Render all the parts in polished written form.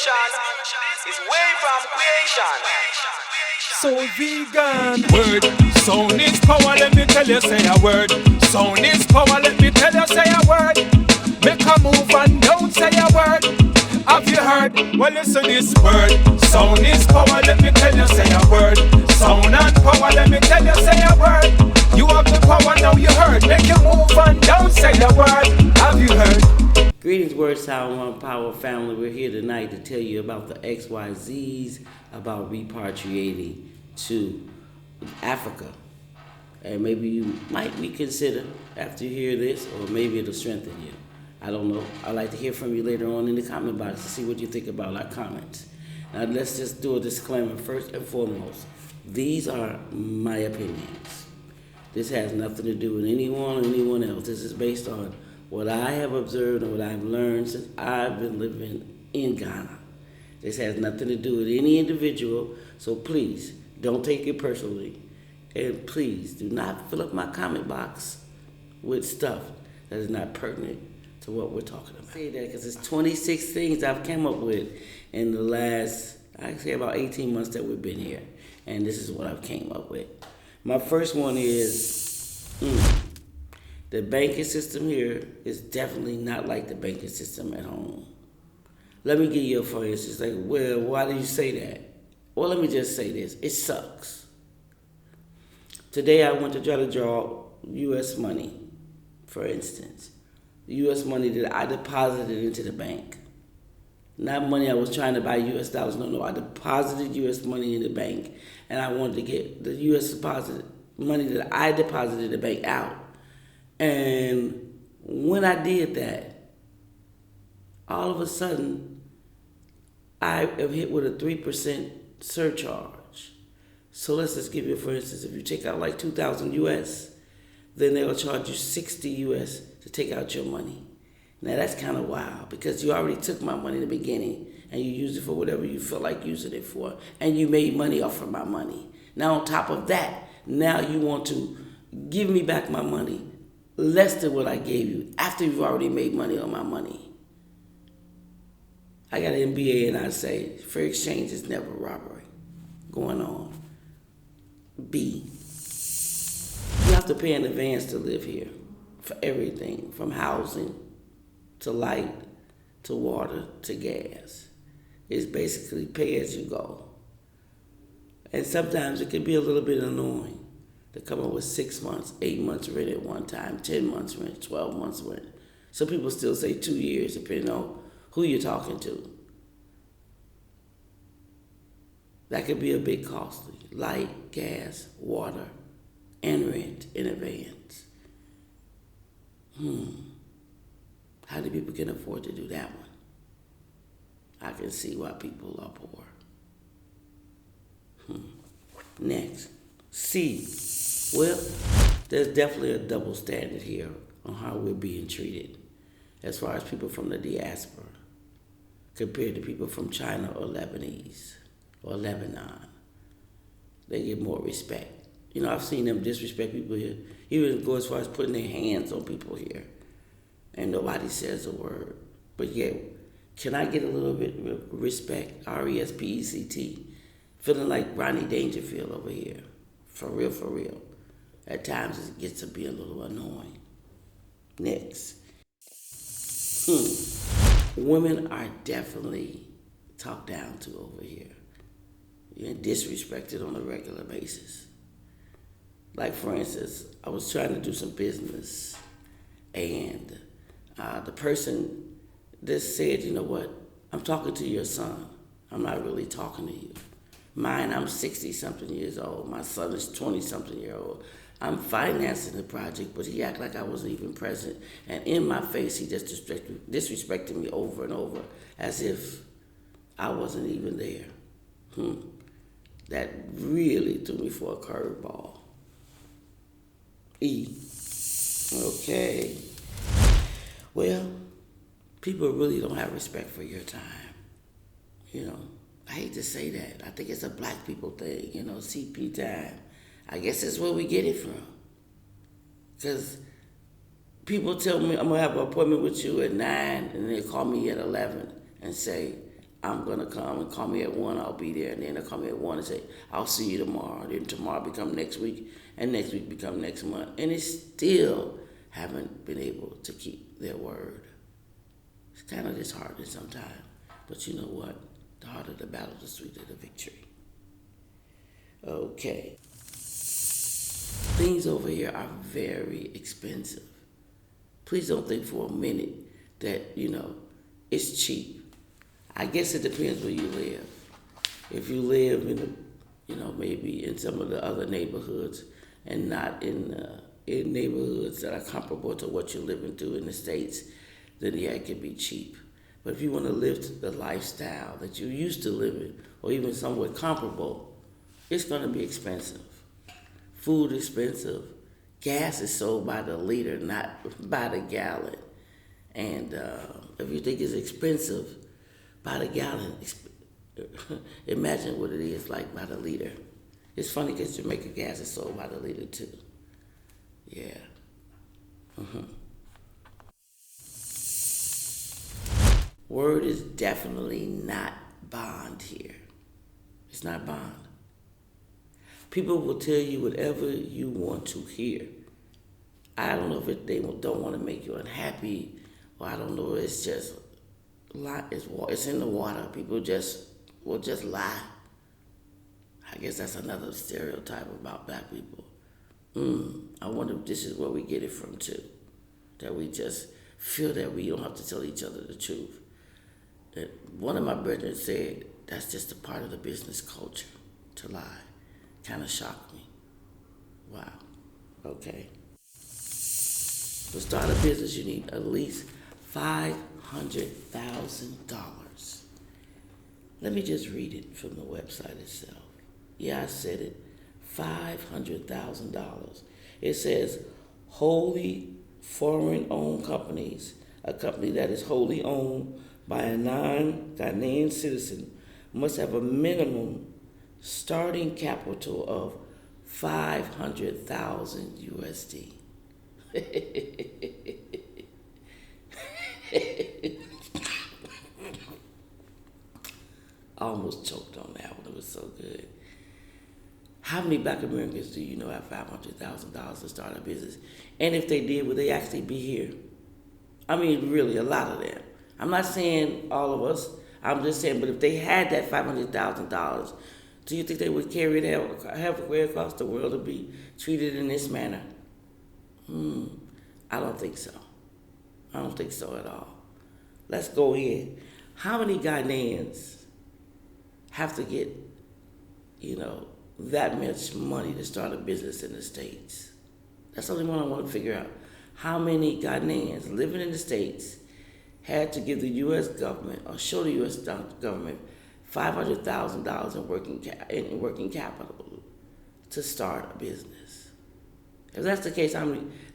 motion is way from creation. So vegan. Word, sound is power, let me tell you, say a word. Sound is power, let me tell you, say a word. Make a move and don't say a word. Have you heard? Well, listen this word. Sound is power, let me tell you, say a word. Sound and power, let me tell you, say a word. You have the power, now you heard. Make a move and don't say a word. Have you heard? Greetings, Word Sound One Power family. We're here tonight to tell you about the XYZs, about repatriating to Africa. And maybe you might reconsider after you hear this, or maybe it'll strengthen you. I don't know. I'd like to hear from you later on in the comment box to see what you think about our comments. Now, let's just do a disclaimer first and foremost. These are my opinions. This has nothing to do with anyone or anyone else. This is based on what I have observed and what I've learned since I've been living in Ghana. This has nothing to do with any individual, so please don't take it personally. And please do not fill up my comment box with stuff that is not pertinent to what we're talking about. I say that because it's 26 things I've come up with in the last, I'd say about 18 months that we've been here. And this is what I've came up with. My first one is, the banking system here is definitely not like the banking system at home. Let me give you a for instance, like, well, why do you say that? Well, let me just say this, it sucks. Today I went to try to draw U.S. money, for instance. U.S. money that I deposited into the bank. Not money I was trying to buy U.S. dollars, no, I deposited U.S. money in the bank, and I wanted to get the U.S. deposit money that I deposited in the bank out. And when I did that, all of a sudden, I am hit with a 3% surcharge. So let's just give you, for instance, if you take out like 2,000 US, then they'll charge you 60 US to take out your money. Now that's kind of wild because you already took my money in the beginning and you used it for whatever you feel like using it for, and you made money off of my money. Now on top of that, now you want to give me back my money less than what I gave you after you've already made money on my money. I got an MBA and I say fair exchange is never robbery. Going on. B, you have to pay in advance to live here for everything from housing to light to water to gas. It's basically pay as you go. And sometimes it can be a little bit annoying to come up with 6 months, 8 months rent at one time, 10 months rent, 12 months rent. Some people still say 2 years, depending on who you're talking to. That could be a bit costly. Light, gas, water, and rent in advance. How do people can afford to do that one? I can see why people are poor. Next, C. Well, there's definitely a double standard here on how we're being treated as far as people from the diaspora compared to people from China or Lebanese or Lebanon. They get more respect. You know, I've seen them disrespect people here, even go as far as putting their hands on people here, and nobody says a word. But yeah, can I get a little bit of respect? R-E-S-P-E-C-T. Feeling like Ronnie Dangerfield over here. For real, for real. At times it gets to be a little annoying. Next. Women are definitely talked down to over here. You're disrespected on a regular basis. Like, for instance, I was trying to do some business, and the person just said, you know what, I'm talking to your son. I'm not really talking to you. Mine, I'm 60-something years old. My son is 20-something years old. I'm financing the project, but he acted like I wasn't even present. And in my face, he just disrespected me over and over as if I wasn't even there. That really threw me for a curveball. E. Okay. Well, people really don't have respect for your time. You know, I hate to say that. I think it's a black people thing, you know, CP time. I guess that's where we get it from. Because people tell me I'm going to have an appointment with you at 9, and they call me at 11 and say, I'm gonna come and call me at 1, I'll be there, and then they'll call me at 1 and say, I'll see you tomorrow. Then tomorrow become next week, and next week become next month. And they still haven't been able to keep their word. It's kind of disheartening sometimes. But you know what? The harder the battle, the sweeter the victory. Okay. Things over here are very expensive. Please don't think for a minute that, it's cheap. I guess it depends where you live. If you live in, maybe in some of the other neighborhoods and not in neighborhoods that are comparable to what you're living through in the States, then yeah, it can be cheap. But if you want to live the lifestyle that you used to live in, or even somewhat comparable, it's going to be expensive. Food expensive. Gas is sold by the liter, not by the gallon. And if you think it's expensive by the gallon, imagine what it is like by the liter. It's funny because Jamaica gas is sold by the liter too. Yeah. Word is definitely not bond here. It's not bond. People will tell you whatever you want to hear. I don't know if they don't want to make you unhappy, or I don't know. It's just it's in the water. People will just lie. I guess that's another stereotype about black people. I wonder if this is where we get it from too. That we just feel that we don't have to tell each other the truth. One of my brethren said that's just a part of the business culture to lie. Kind of shocked me. Wow. Okay. To start a business, you need at least $500,000. Let me just read it from the website itself. Yeah, I said it. $500,000. It says, wholly foreign-owned companies, a company that is wholly owned by a non-Ghanaian citizen, must have a minimum starting capital of 500,000 USD. I almost choked on that one. It was so good. How many black Americans do you know have $500,000 to start a business? And if they did, would they actually be here? I mean, really, a lot of them. I'm not saying all of us. I'm just saying, but if they had that $500,000, do you think they would carry it halfway across the world to be treated in this manner? I don't think so. I don't think so at all. Let's go in. How many Ghanaians have to get, that much money to start a business in the States? That's the only one I want to figure out. How many Ghanaians living in the States had to give the U.S. government or show the U.S. government $500,000 in working capital to start a business? If that's the case,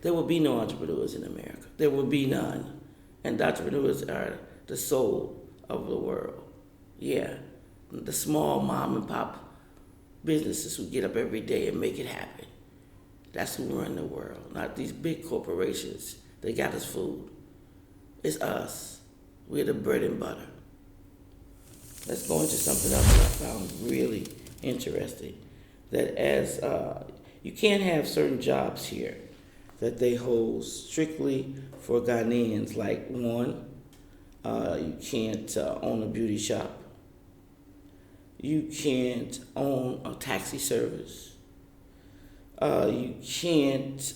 there will be no entrepreneurs in America. There will be none. And entrepreneurs are the soul of the world. Yeah, the small mom and pop businesses who get up every day and make it happen. That's who run the world, not these big corporations. They got us food. It's us. We're the bread and butter. Let's go into something else that I found really interesting. That as you can't have certain jobs here that they hold strictly for Ghanaians. Like one, you can't own a beauty shop. You can't own a taxi service. You can't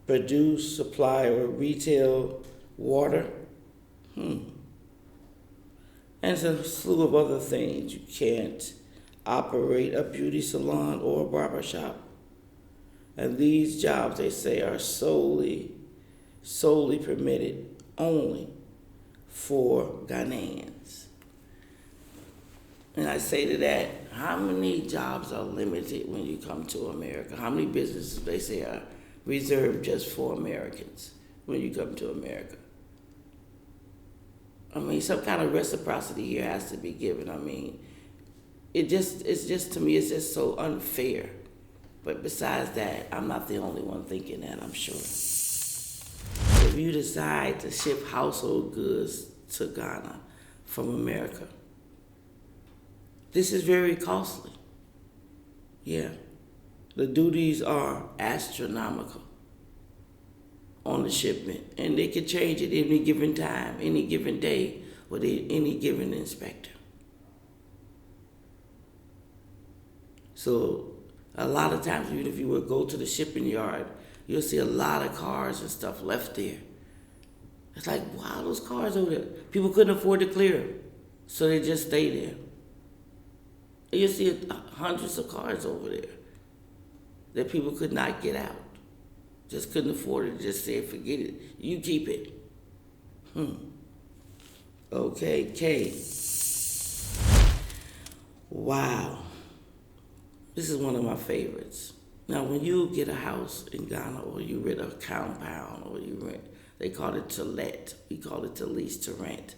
produce, supply, or retail water. And a slew of other things. You can't operate a beauty salon or a barber shop. And these jobs, they say, are solely permitted only for Ghanaians. And I say to that, how many jobs are limited when you come to America? How many businesses they say are reserved just for Americans when you come to America? I mean, some kind of reciprocity here has to be given. I mean, it's just to me, it's just so unfair. But besides that, I'm not the only one thinking that, I'm sure. If you decide to ship household goods to Ghana from America. This is very costly. Yeah. The duties are astronomical on the shipment, and they can change at any given time, any given day, with any given inspector. So a lot of times, even if you would go to the shipping yard, you'll see a lot of cars and stuff left there. It's like, wow, those cars over there. People couldn't afford to clear them, so they just stay there. And you see hundreds of cars over there that people could not get out. Just couldn't afford it, just said, forget it. You keep it. Okay, K. Wow. This is one of my favorites. Now, when you get a house in Ghana, or you rent a compound, or you rent, they call it to let. We call it to lease, to rent.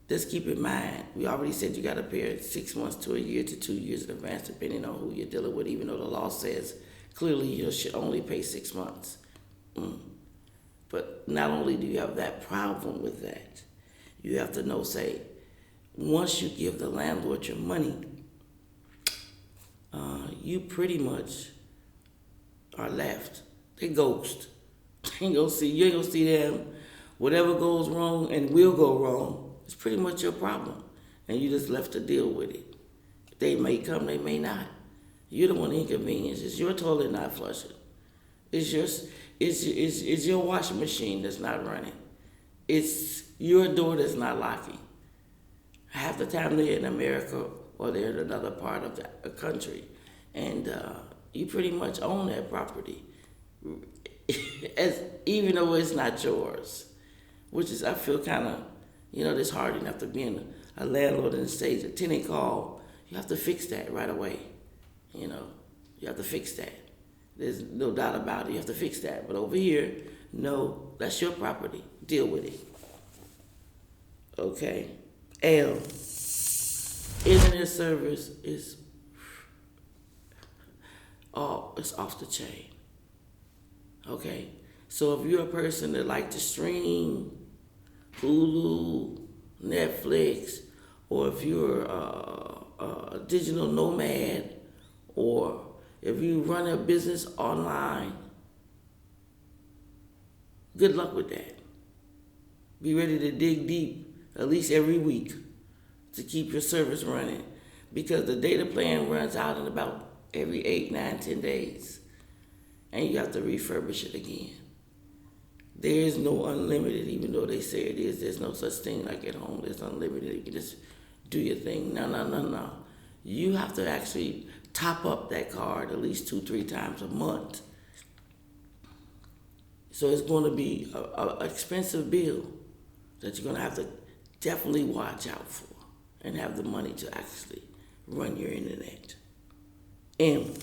Just keep in mind, we already said you got to pay it 6 months to a year to 2 years in advance, depending on who you're dealing with, even though the law says clearly you should only pay 6 months. But not only do you have that problem with that, you have to know, say, once you give the landlord your money, you pretty much are left. They ghost. You ain't gonna see them. Whatever goes wrong and will go wrong, it's pretty much your problem. And you just left to deal with it. They may come, they may not. You're the one inconvenience. It's your toilet not flushing. It's your washing machine that's not running. It's your door that's not locking. Half the time they're in America or they're in another part of the country, and you pretty much own that property, even though it's not yours. Which is, I feel kind of, disheartening after being a landlord in the States. A tenant call, you have to fix that right away. You have to fix that. There's no doubt about it. You have to fix that. But over here, no, that's your property. Deal with it. Okay. L. Internet service is it's off the chain. Okay. So if you're a person that like to stream, Hulu, Netflix, or if you're a digital nomad, or if you run a business online, good luck with that. Be ready to dig deep at least every week to keep your service running, because the data plan runs out in about every 8, 9, 10 days, and you have to refurbish it again. There is no unlimited, even though they say it is. There's no such thing like at home. There's unlimited. You can just do your thing. No. You have to actually top up that card at least 2-3 times a month. So it's going to be an expensive bill that you're going to have to definitely watch out for and have the money to actually run your internet. M.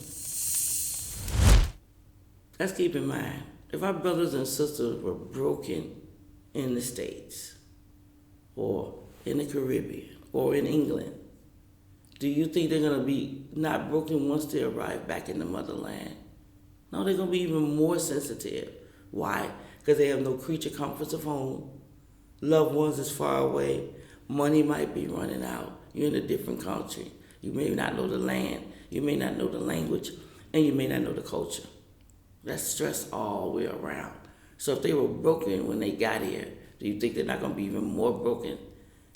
Let's keep in mind, if our brothers and sisters were broken in the States, or in the Caribbean, or in England, do you think they're going to be not broken once they arrive back in the motherland? No, they're going to be even more sensitive. Why? Because they have no creature comforts of home. Loved ones is far away. Money might be running out. You're in a different country. You may not know the land. You may not know the language. And you may not know the culture. That's stress all the way around. So if they were broken when they got here, do you think they're not going to be even more broken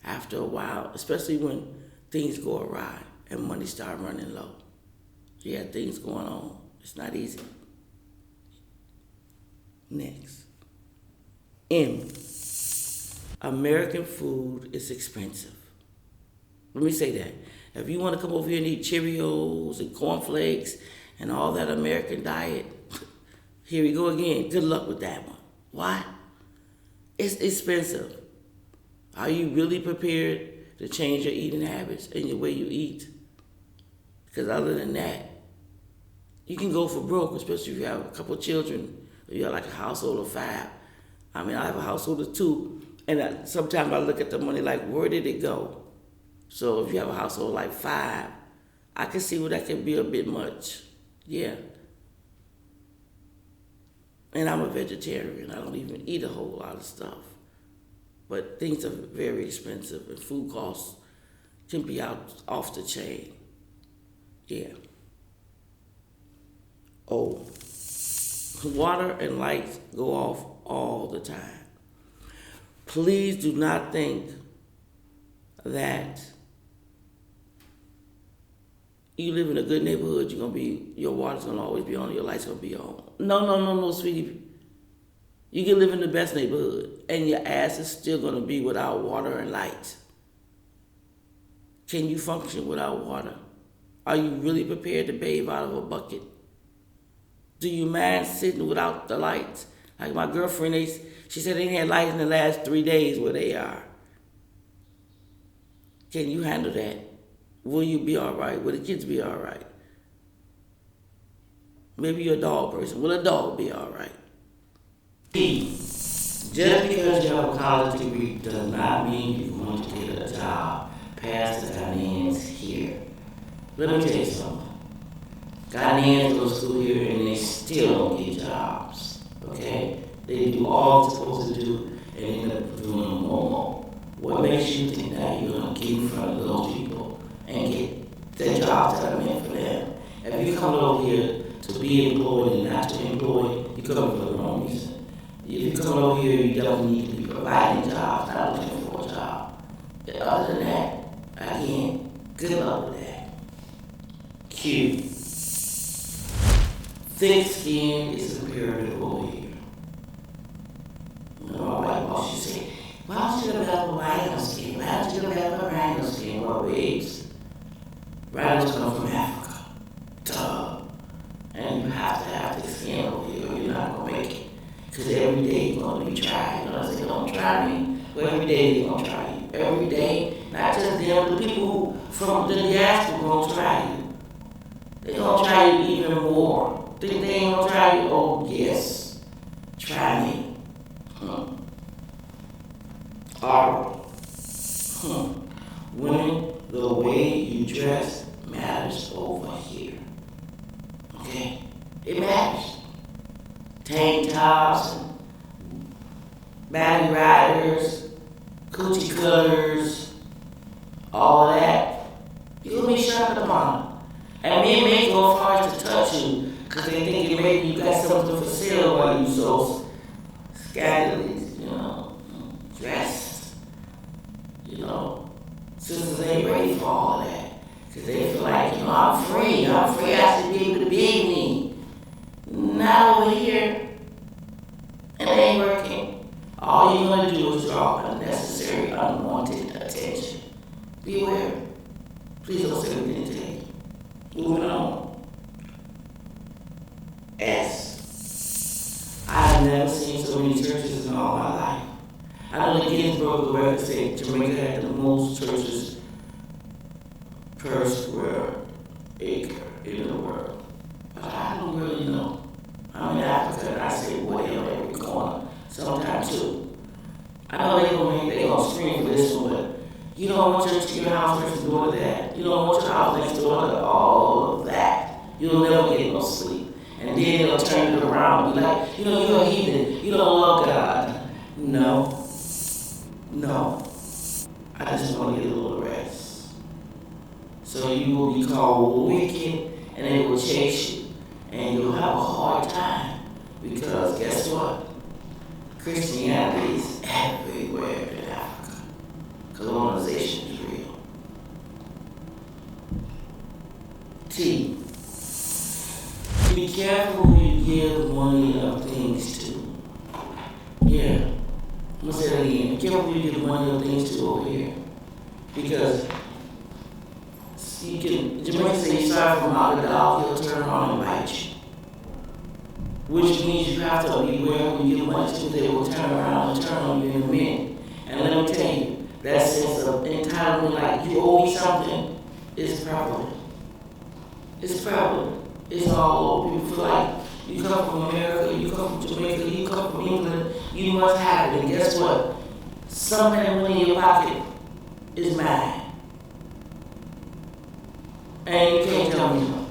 after a while? Especially when things go awry and money start running low. You have things going on. It's not easy. Next. M. American food is expensive. Let me say that. If you want to come over here and eat Cheerios and cornflakes and all that American diet, here we go again. Good luck with that one. Why? It's expensive. Are you really prepared to change your eating habits and your way you eat? Because other than that, you can go for broke, especially if you have a couple of children, or you have like a household of 5. I mean, I have a household of 2, and sometimes I look at the money like, where did it go? So if you have a household like 5, I can see where that can be a bit much. Yeah. And I'm a vegetarian. I don't even eat a whole lot of stuff. But things are very expensive, and food costs can be out off the chain. Yeah. Oh, water and lights go off all the time. Please do not think that you live in a good neighborhood, your water's gonna always be on, your lights gonna be on. No, sweetie. You can live in the best neighborhood, and your ass is still gonna be without water and lights. Can you function without water? Are you really prepared to bathe out of a bucket? Do you mind sitting without the lights? Like my girlfriend, she said they ain't had lights in the last 3 days where they are. Can you handle that? Will you be all right? Will the kids be all right? Maybe you're a dog person. Will a dog be all right? Just because you have a college degree does not mean you're going to get a job past the Ghanaians here. Let me tell you something. Ghanaians go to school here and they still don't get jobs. Okay? They do all they're supposed to do and end up doing no more. What makes you think that you're going to get in front of those people and get the jobs that are meant for them? If you come over here to be employed and not to employ, you come for the wrong reason. If you come over here, you definitely need to be providing jobs, not looking for a job. Other than that, again, good luck with that. Q. Thick skin is imperative over here. You know, my white boss, she said, why don't you develop a rhino skin? Why don't you develop a rhino skin? Well, babes, rhinos come from Africa. Duh. And you have to have thick skin over here or you're not going to make it. Because every day you're going to be tried. You know what I'm saying? Don't try me. Well, every day they're going to try you. Every day, not just them, the people who from the diaspora going to try you. They're going to try you even more. Think they ain't going to try you? Oh, yes. Try me. Alright. Women, the way you dress matters over here. Okay? It matters. Tank tops, and body riders, coochie cutters, all of that. You're going to be sharp upon them. And men may go far as to touch you because they think maybe you got something for sale while you so scantily, dressed. Sisters ain't ready for all of that because they feel like, I'm free. I should be able to be me. Not over here. And it ain't working. All you're going to do is draw unnecessary, unwanted attention. Be aware. Please don't say we didn't tell you. Moving on. S. I've never seen so many churches in all my life. I know the Ginsburg record said Jamaica had the most churches per square acre in the world. But I don't really know. I'm in Africa and I say, boy, on every corner. Sometimes too. I know they gonna scream for this one, but you don't want your house next door to that. You don't want your house next door to all of that. You'll never get no sleep. And then they'll turn it around and be like, you're a heathen. You don't love God. No. I just want to get a little rest. So you will be called wicked and they will chase you. And you'll have a hard time. Because guess what? Christianity is everywhere in Africa. Colonization is real. T. Be careful who you give money or things to. Yeah. I'm going to say that again. Be careful who you give money or things to over here. Because Jamaica say you start from out the dog, he'll turn around and bite you. Which means you have to beware when you give money to, they will turn around and turn on you in a minute. And let me tell you, that sense of entitlement, like you owe me something, is prevalent. It's prevalent. It's all over. People feel like you come from America, you come from Jamaica, you come from England, you must have it. And guess what? Some of that money in your pocket is mine. And you can't tell me no.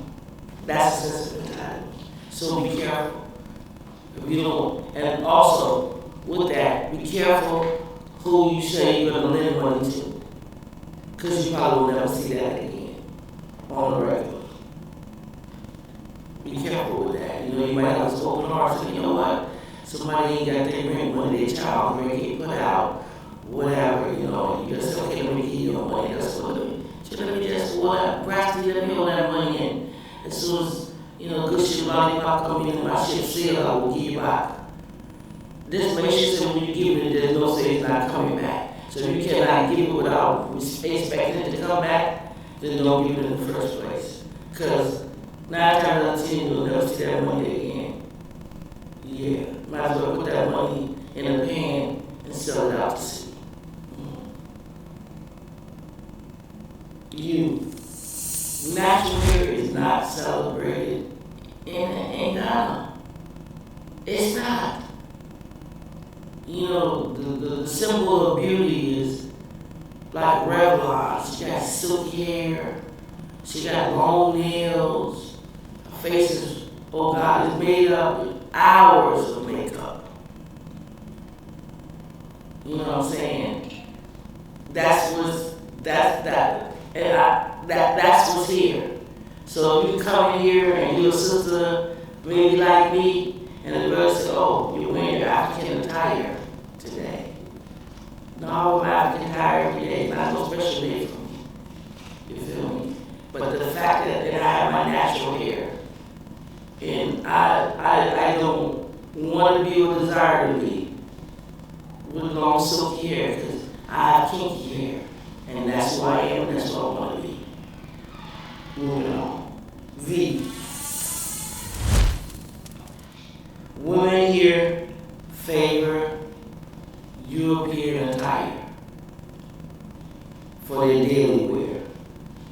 That's a sense of entitlement. So be careful. If you don't, and also with that, be careful who you say you're gonna lend money to. Because you probably will never see that again on the regular. Be careful with that. You know, you might have this open heart and say, you know what? Somebody ain't got their rent money, their child rent get put out, whatever, you know, you just say, okay, let me give you your money, that's what let me just gradually let me hold that money in. As soon as, you know, good shit lollipop come in and my shit seal, I will give you back. This make sure when you give it, there's no say it's not coming back. So if you cannot give it without expecting it to come back, then don't give it in the first place. Because 9 times out of 10, you'll never see that money again. Yeah, might as well put that money in a pan and sell it out to sea. National hair is not celebrated in Ghana. It's not. You know, the symbol of beauty is like Revlon. She got silky hair. She got long nails. Her face is, oh God, is made up with hours of makeup. You know what I'm saying? That's what's here. So you come in here and your sister maybe like me, and the girl said, oh, you're wearing your African attire today. No, my African attire every day is not no special day for me. You feel me? But the fact that I have my natural hair, and I don't want to be or desire to be with long silky hair, because I have kinky hair, and that's who I am, and that's what I want to be. Moving on. V. Women here favor European attire for their daily wear.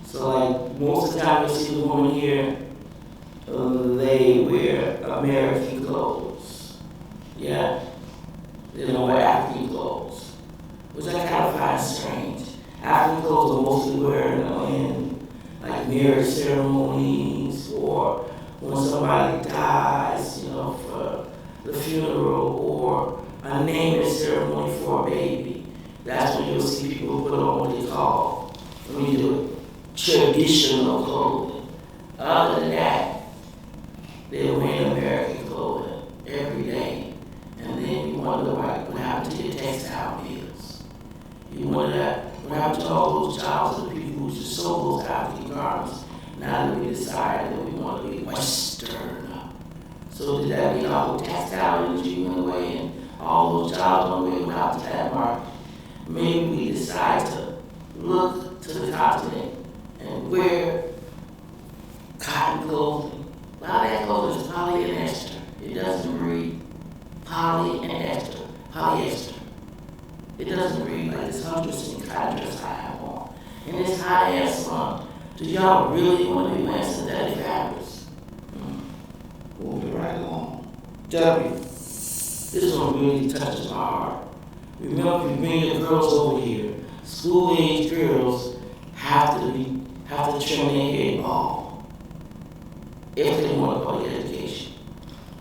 So like most of the time you see the woman here, they wear American clothes. Yeah? They don't wear African clothes, which I kind of find strange. African clothes are mostly wear in like marriage ceremonies or when somebody dies, you know, for the funeral or a naming ceremony for a baby. That's when you'll see people put on what they call, when you do it, traditional clothing. Other than that, they're wearing American clothing every day. And then you wonder what happened to your textile mills. You wonder what happened to all those jobs of the people who just sold those African garments. Now that we decided that we want to be Western. So did that mean all the textile industry went away and all those jobs went away without the that market? Maybe we decide to look to the continent and wear cotton clothing. A lot of that clothing is poly and ester. It doesn't read poly and ester, polyester. It doesn't read like this 100% cotton dress I have on. And this hot ass sun. Do y'all really want to be wearing synthetic fabrics? Moving right along. W. This one really touches my heart. Remember, if you bring your girls over here, school-age girls have to trim their hair bald if they want to public education.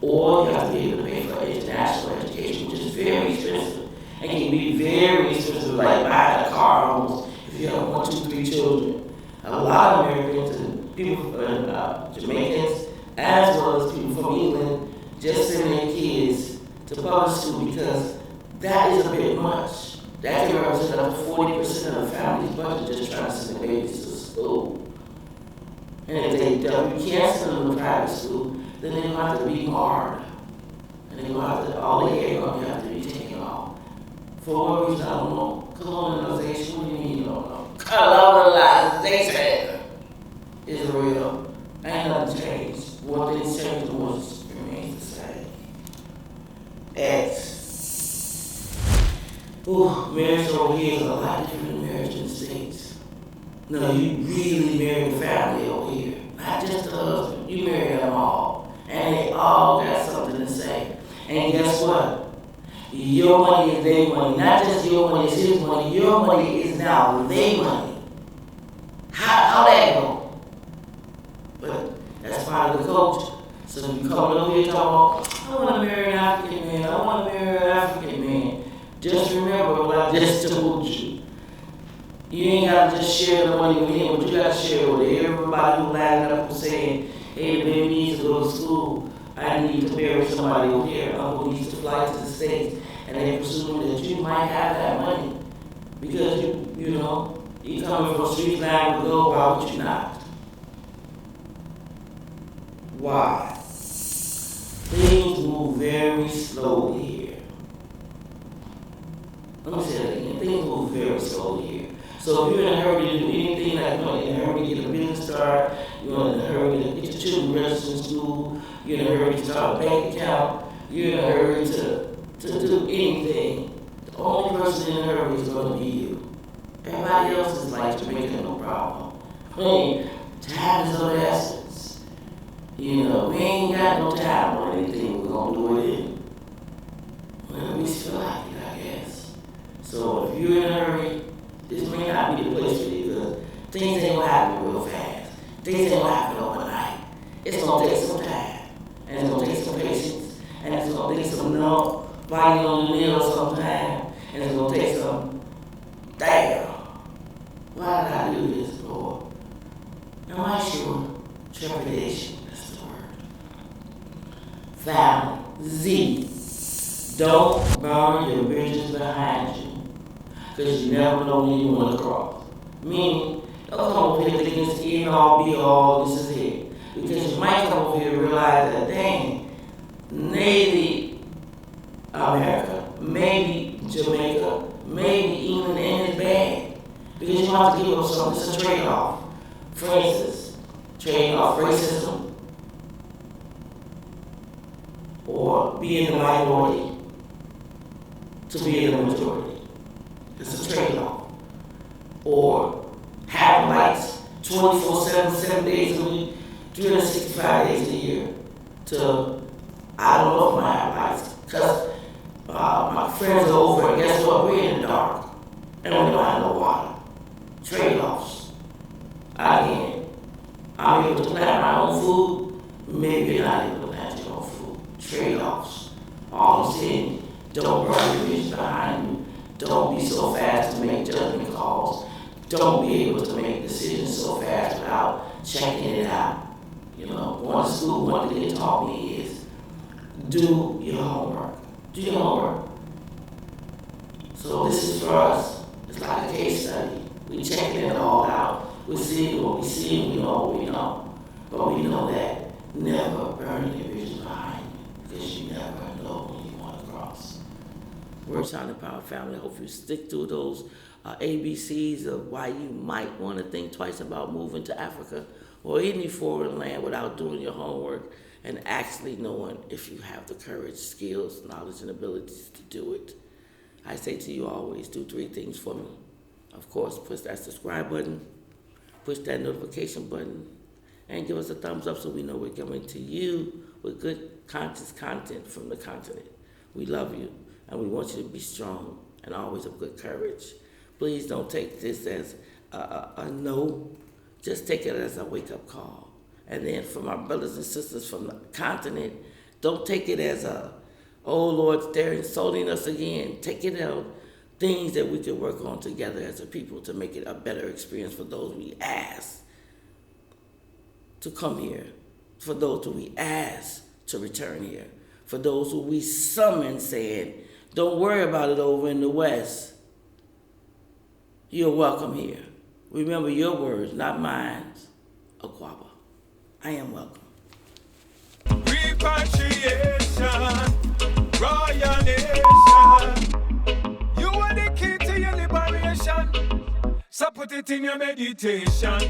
Or you have to be able to pay for international education, which is very expensive. And can be very expensive, like buying a car almost if you have 1, 2, 3 children. A lot of Americans and people, Jamaicans, as well as people from England, just send their kids to public school because that is a bit much. That can represent up to 40% of the family's budget just trying to send their babies to school. And if they don't, you can't send them to private school, then they're going to have to be marred. And they're going to have to, all their hair going to have to be taken off. For what reason, I don't know. Colonization, what do you mean you don't know? Colonization is real. Ain't nothing changed. One thing's changed, the one remains the same. X. Ooh, marriage over here is a lot different than marriage in the States. No, you really marry the family over here. Not just the husband. You marry them all. And they all got something to say. And guess what? Your money is their money. Not just your money is his money. Your money is now their money. How that go? But that's part of the culture. So if you come over here talking about, I want to marry an African man, I want to marry an African man. Just remember what I just told you. You ain't got to just share the money with him, but you got to share it with everybody who lined up and saying, hey, the baby needs to go to school. I need to marry somebody over here. Uncle needs to fly to the States. And they presume that you might have that money. Because you know, you coming from street line with gold, why would you not? Why? Things move very slowly here. Let me say that again. Things move very slowly here. So if you're in a hurry to do anything, like you're in a hurry to get a business start, you're in a hurry to get your children registered in school, you're in a hurry to start a bank account, you're in a hurry to do anything, the only person in a hurry is going to be you. Everybody else is like Jamaica, no problem. I mean, time is of the essence. You know, we ain't got no time or anything, we're going to do it in. Whenever we feel like it, I guess. So if you're in a hurry, this may not be the place for you because things ain't gonna happen real fast. Things ain't gonna happen overnight. It's gonna take some time. And it's gonna take some patience. And it's gonna take some biting on the nail sometime. And it's gonna take some, damn, why did I do this, Lord? Am I sure? Trepidation, that's the word. Family, Z. Don't burn your bridges behind you. Because you never know when you want to cross. Meaning, don't come over here thinking it's end all, be all, this is it. Because you might come over here and realize that, dang, maybe America, maybe Jamaica, maybe England ain't as bad. Because you have to give up something, it's a trade-off. For instance, trading off racism or being the minority to be in the majority. It's a trade-off. Or having lights 24/7, 7 days a week, 365 days a year. To, I don't know if I have lights. Because my friends are over and guess what? We're in the dark. And we don't have no water. Trade-offs. Again, I'm able to plant my own food. Maybe you're not able to plant your own food. Trade-offs. All I'm saying, don't burn your vision behind you. Don't be so fast to make judgment calls. Don't be able to make decisions so fast without checking it out. You know, going to school, one thing they taught me is do your homework. Do your homework. So this is for us. It's like a case study. We checking it all out. We see what we see, we know what we know. But we know that never burn your vision behind you because you never know when you want to cross. We're Sound Power Family. I hope you stick to those ABCs of why you might want to think twice about moving to Africa or any foreign land without doing your homework and actually knowing if you have the courage, skills, knowledge, and abilities to do it. I say to you always, do 3 things for me. Of course, push that subscribe button, push that notification button, and give us a thumbs up so we know we're coming to you with good conscious content from the continent. We love you, and we want you to be strong and always of good courage. Please don't take this as a no. Just take it as a wake-up call. And then for my brothers and sisters from the continent, don't take it as a, oh Lord, they're insulting us again. Take it as things that we can work on together as a people to make it a better experience for those we ask to come here, for those who we ask to return here, for those who we summon saying, don't worry about it over in the West. You're welcome here. Remember your words, not mine. Aquaba. I am welcome. Repatriation, royal nation. You are the key to your liberation. So put it in your meditation.